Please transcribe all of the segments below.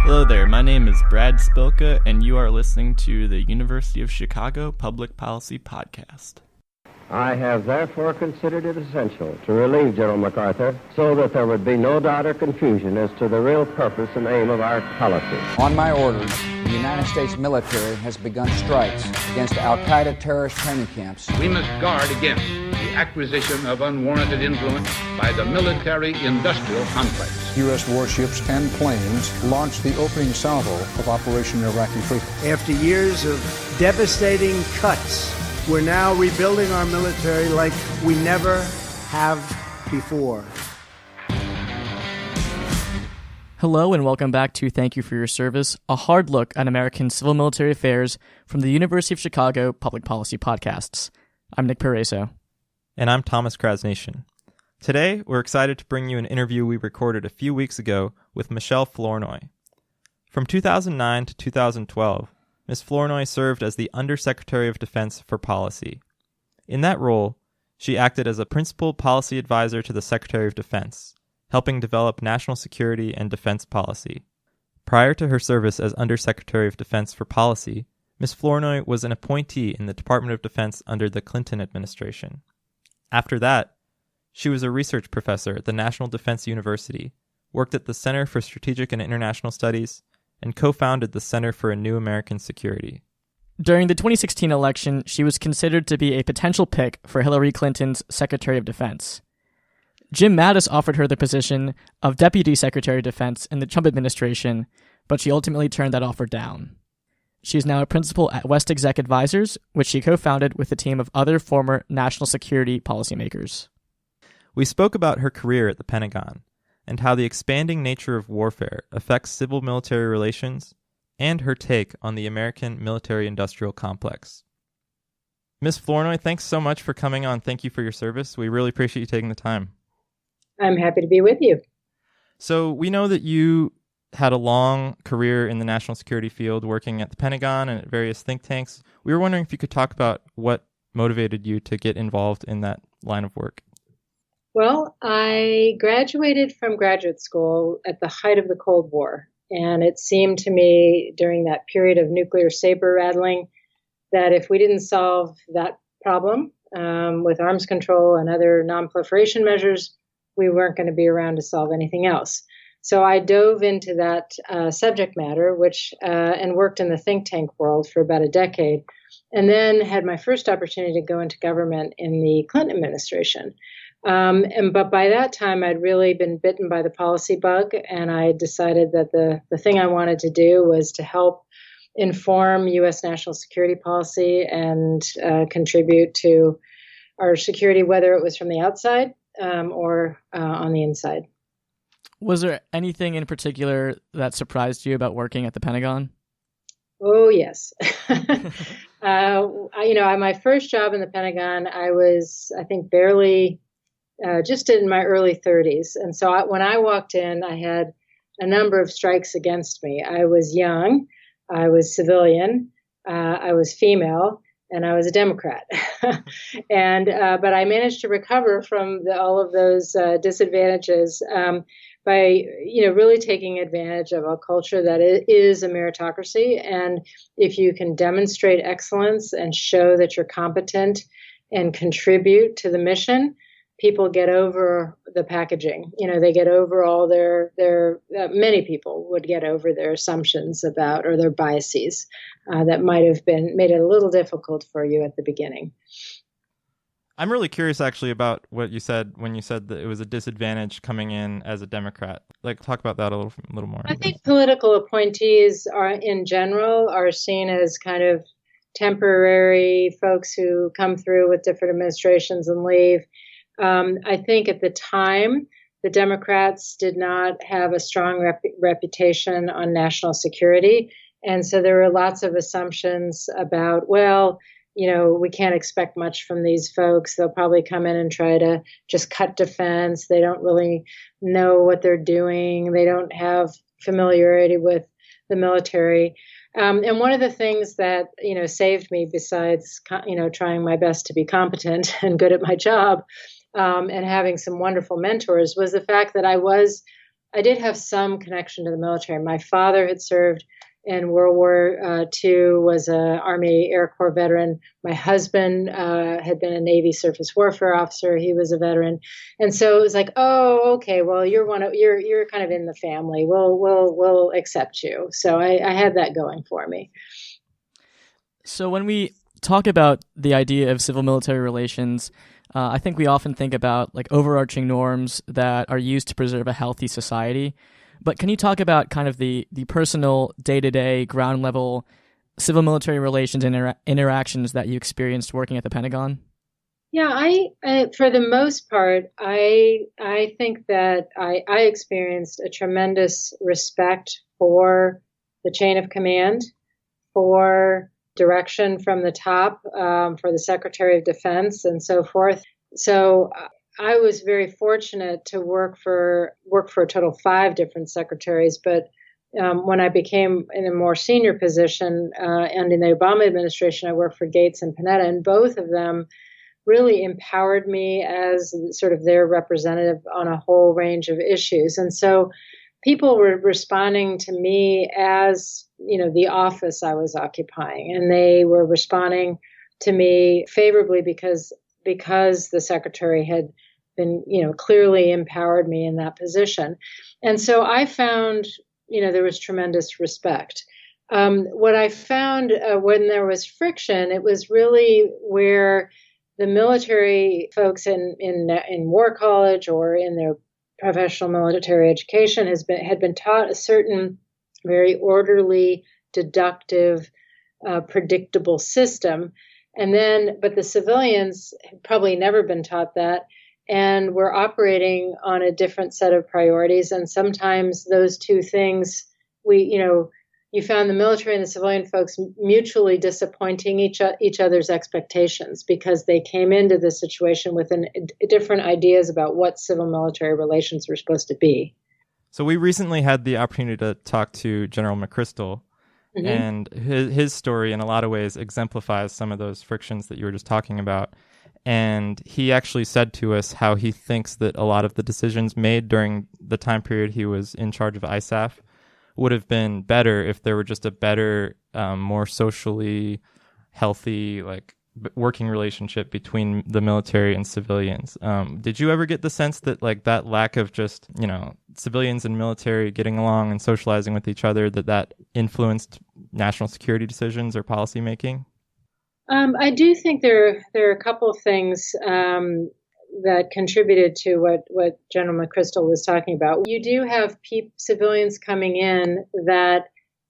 Hello there, my name is Brad Spilka, and you are listening to the University of Chicago Public Policy Podcast. I have therefore considered it essential to relieve General MacArthur so that there would be no doubt or confusion as to the real purpose and aim of our policy. On my orders, the United States military has begun strikes against al-Qaeda terrorist training camps. We must guard against the acquisition of unwarranted influence by the military-industrial complex. U.S. warships and planes launched the opening salvo of Operation Iraqi Freedom. After years of devastating cuts, we're now rebuilding our military like we never have before. Hello and welcome back to Thank You for Your Service, a hard look at American civil military affairs from the University of Chicago Public Policy Podcasts. I'm Nick Paraiso. And I'm Thomas Krasnican. Today, we're excited to bring you an interview we recorded a few weeks ago with Michle Flournoy. From 2009 to 2012, Ms. Flournoy served as the Undersecretary of Defense for Policy. In that role, she acted as a principal policy advisor to the Secretary of Defense, helping develop national security and defense policy. Prior to her service as Undersecretary of Defense for Policy, Ms. Flournoy was an appointee in the Department of Defense under the Clinton administration. After that, she was a research professor at the National Defense University, worked at the Center for Strategic and International Studies, and co-founded the Center for a New American Security. During the 2016 election, she was considered to be a potential pick for Hillary Clinton's Secretary of Defense. Jim Mattis offered her the position of Deputy Secretary of Defense in the Trump administration, but she ultimately turned that offer down. She is now a principal at WestExec Advisors, which she co-founded with a team of other former national security policymakers. We spoke about her career at the Pentagon, and how the expanding nature of warfare affects civil-military relations, and her take on the American military-industrial complex. Ms. Flournoy, thanks so much for coming on. Thank you for your service. We really appreciate you taking the time. I'm happy to be with you. So we know that you had a long career in the national security field, working at the Pentagon and at various think tanks. We were wondering if you could talk about what motivated you to get involved in that line of work. Well, I graduated from graduate school at the height of the Cold War, and it seemed to me during that period of nuclear saber rattling that if we didn't solve that problem with arms control and other non-proliferation measures, we weren't going to be around to solve anything else. So I dove into that subject matter, and worked in the think tank world for about a decade, and then had my first opportunity to go into government in the Clinton administration. But by that time, I'd really been bitten by the policy bug, and I decided that the thing I wanted to do was to help inform U.S. national security policy and contribute to our security, whether it was from the outside or on the inside. Was there anything in particular that surprised you about working at the Pentagon? Oh, yes. My first job in the Pentagon, I was, I think, barely just in my early 30s. And so when I walked in, I had a number of strikes against me. I was young, I was civilian, I was female, and I was a Democrat. But I managed to recover from all of those disadvantages by really taking advantage of a culture that is a meritocracy. And if you can demonstrate excellence and show that you're competent and contribute to the mission, people get over the packaging. They get over all their many people would get over their assumptions about, or their biases that might have made it a little difficult for you at the beginning. I'm really curious actually about what you said when you said that it was a disadvantage coming in as a Democrat. Talk about that a little more. I think political appointees in general are seen as kind of temporary folks who come through with different administrations and leave. I think at the time, the Democrats did not have a strong reputation on national security. And so there were lots of assumptions about, we can't expect much from these folks. They'll probably come in and try to just cut defense. They don't really know what they're doing. They don't have familiarity with the military. And one of the things that, saved me besides, trying my best to be competent and good at my job, and having some wonderful mentors was the fact that I was I did have some connection to the military. My father had served in World War II, was an Army Air Corps veteran. My husband had been a Navy surface warfare officer. He was a veteran. And so it was like, oh, okay, well, you're kind of in the family. We'll accept you. So I had that going for me. So when we talk about the idea of civil-military relations, I think we often think about like overarching norms that are used to preserve a healthy society. But can you talk about kind of the personal, day-to-day, ground-level civil-military relations and interactions that you experienced working at the Pentagon? Yeah, I for the most part, I think that I experienced a tremendous respect for the chain of command, for direction from the top, for the Secretary of Defense and so forth. So I was very fortunate to work for a total of 5 different secretaries. But when I became in a more senior position and in the Obama administration, I worked for Gates and Panetta, and both of them really empowered me as sort of their representative on a whole range of issues. And so people were responding to me as, the office I was occupying, and they were responding to me favorably because the secretary had been, clearly empowered me in that position. And so I found, there was tremendous respect. What I found when there was friction, it was really where the military folks in War College or in their professional military education had been taught a certain very orderly, deductive, predictable system. But the civilians had probably never been taught that, and we're operating on a different set of priorities. And sometimes those two things, you found the military and the civilian folks mutually disappointing each other's expectations because they came into the situation with different ideas about what civil-military relations were supposed to be. So we recently had the opportunity to talk to General McChrystal, mm-hmm. and his story in a lot of ways exemplifies some of those frictions that you were just talking about. And he actually said to us how he thinks that a lot of the decisions made during the time period he was in charge of ISAF would have been better if there were just a better, more socially healthy, working relationship between the military and civilians. Did you ever get the sense that that lack of just, civilians and military getting along and socializing with each other, that influenced national security decisions or policy making? I do think there are a couple of things that contributed to what General McChrystal was talking about. You do have civilians coming in that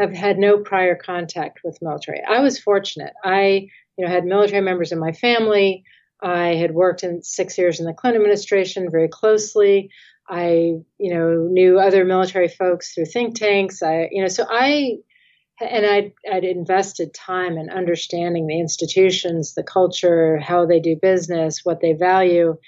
have had no prior contact with military. I was fortunate. I had military members in my family. I had worked in 6 years in the Clinton administration very closely. I, knew other military folks through think tanks. I'd invested time in understanding the institutions, the culture, how they do business, what they value.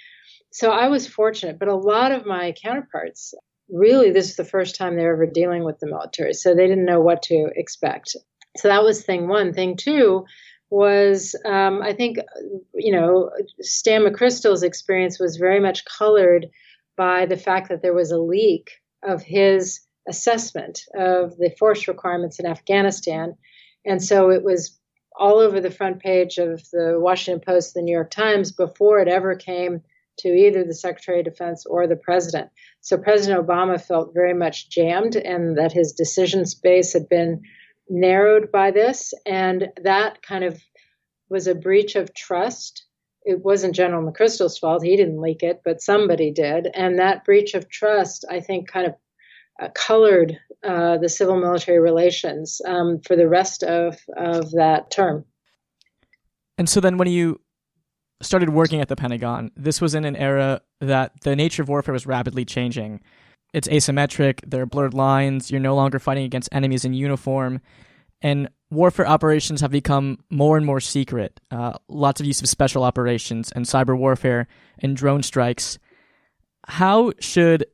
So I was fortunate, but a lot of my counterparts, really, this is the first time they were ever dealing with the military. So they didn't know what to expect. So that was thing one. Thing two was, I think, Stan McChrystal's experience was very much colored by the fact that there was a leak of his assessment of the force requirements in Afghanistan. And so it was all over the front page of the Washington Post, the New York Times, before it ever came to either the Secretary of Defense or the President. So President Obama felt very much jammed, and that his decision space had been narrowed by this. And that kind of was a breach of trust. It wasn't General McChrystal's fault. He didn't leak it, but somebody did. And that breach of trust, I think, kind of colored the civil-military relations for the rest of that term. And so then when you started working at the Pentagon, this was in an era that the nature of warfare was rapidly changing. It's asymmetric, there are blurred lines, you're no longer fighting against enemies in uniform, and warfare operations have become more and more secret. Lots of use of special operations and cyber warfare and drone strikes. How should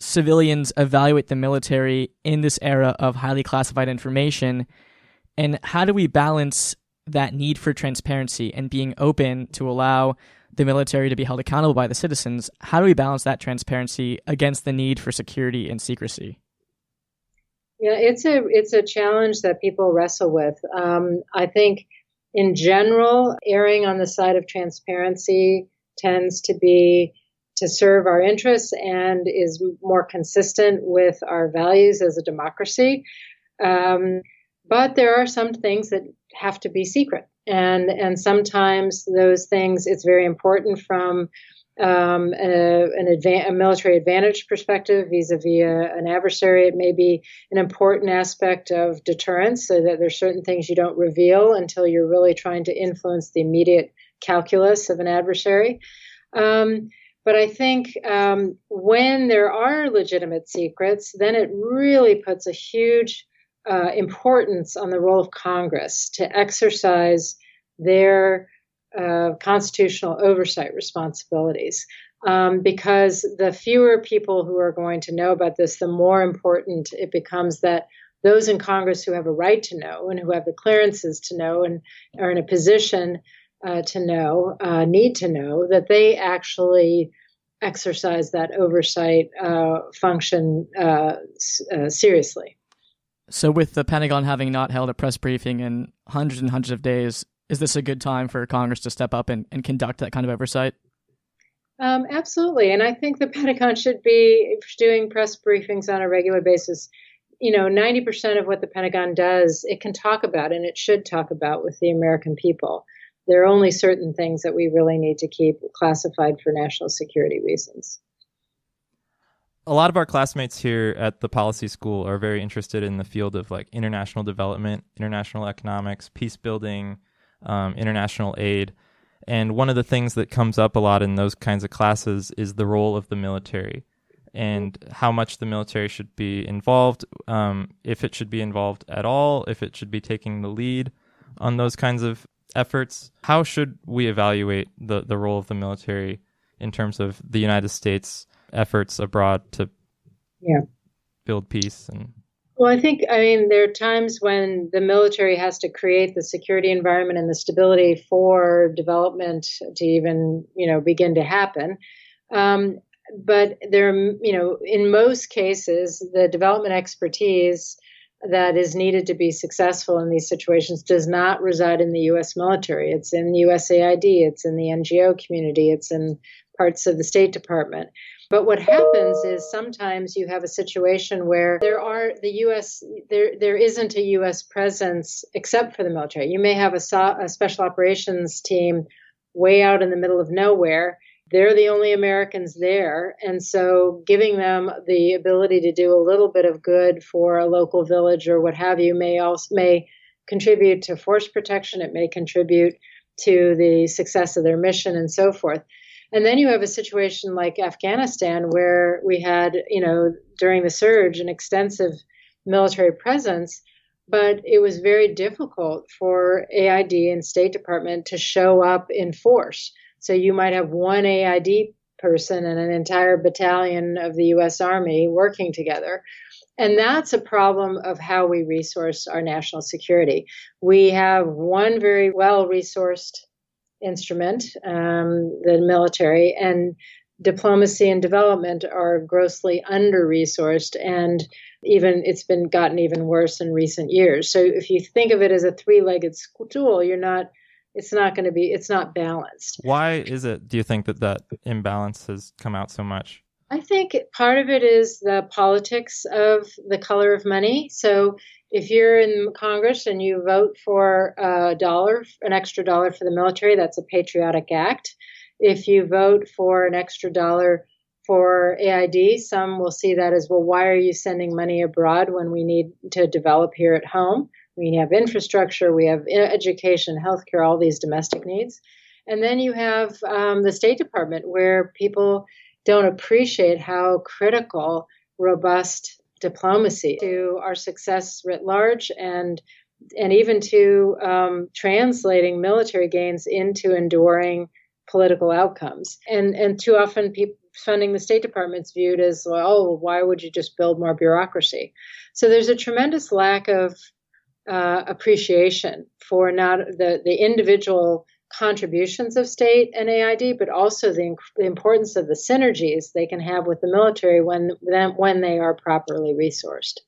civilians evaluate the military in this era of highly classified information, and how do we balance that need for transparency and being open to allow the military to be held accountable by the citizens, how do we balance that transparency against the need for security and secrecy? Yeah, it's a challenge that people wrestle with. I think in general, erring on the side of transparency tends to serve our interests and is more consistent with our values as a democracy. But there are some things that have to be secret. And sometimes those things, it's very important from a military advantage perspective vis-a-vis an adversary. It may be an important aspect of deterrence, so that there's certain things you don't reveal until you're really trying to influence the immediate calculus of an adversary. But I think when there are legitimate secrets, then it really puts a huge importance on the role of Congress to exercise their constitutional oversight responsibilities. Because the fewer people who are going to know about this, the more important it becomes that those in Congress who have a right to know and who have the clearances to know and are in a position to know, need to know, that they actually exercise that oversight function seriously. So with the Pentagon having not held a press briefing in hundreds and hundreds of days, is this a good time for Congress to step up and conduct that kind of oversight? Absolutely. And I think the Pentagon should be doing press briefings on a regular basis. 90% of what the Pentagon does, it can talk about and it should talk about with the American people. There are only certain things that we really need to keep classified for national security reasons. A lot of our classmates here at the policy school are very interested in the field of like international development, international economics, peace building, international aid. And one of the things that comes up a lot in those kinds of classes is the role of the military and how much the military should be involved, if it should be involved at all, if it should be taking the lead on those kinds of efforts. How should we evaluate the role of the military in terms of the United States' efforts abroad to build peace? Well, I mean, there are times when the military has to create the security environment and the stability for development to even, begin to happen. But there, in most cases, the development expertise that is needed to be successful in these situations does not reside in the U.S. military. It's in USAID, it's in the NGO community, it's in parts of the State Department. But what happens is sometimes you have a situation where there isn't a U.S. presence except for the military. You may have a special operations team way out in the middle of nowhere. They're the only Americans there. And so giving them the ability to do a little bit of good for a local village or what have you may contribute to force protection. It may contribute to the success of their mission and so forth. And then you have a situation like Afghanistan where we had, during the surge, an extensive military presence, but it was very difficult for AID and State Department to show up in force. So you might have one AID person and an entire battalion of the U.S. Army working together. And that's a problem of how we resource our national security. We have one very well-resourced instrument, the military, and diplomacy and development are grossly under-resourced, and it's been gotten even worse in recent years. So if you think of it as a three-legged stool, it's not balanced. Why is it, do you think, that imbalance has come out so much? I think part of it is the politics of the color of money. So if you're in Congress and you vote for an extra dollar for the military, that's a patriotic act. If you vote for an extra dollar for AID, some will see that as, well, why are you sending money abroad when we need to develop here at home? We have infrastructure, we have education, healthcare, all these domestic needs. And then you have the State Department, where people don't appreciate how critical robust diplomacy to our success writ large and even to translating military gains into enduring political outcomes. And too often funding the State Department's viewed as, well, why would you just build more bureaucracy? So there's a tremendous lack of appreciation for not the individual contributions of state and AID, but also the importance of the synergies they can have with the military when they are properly resourced.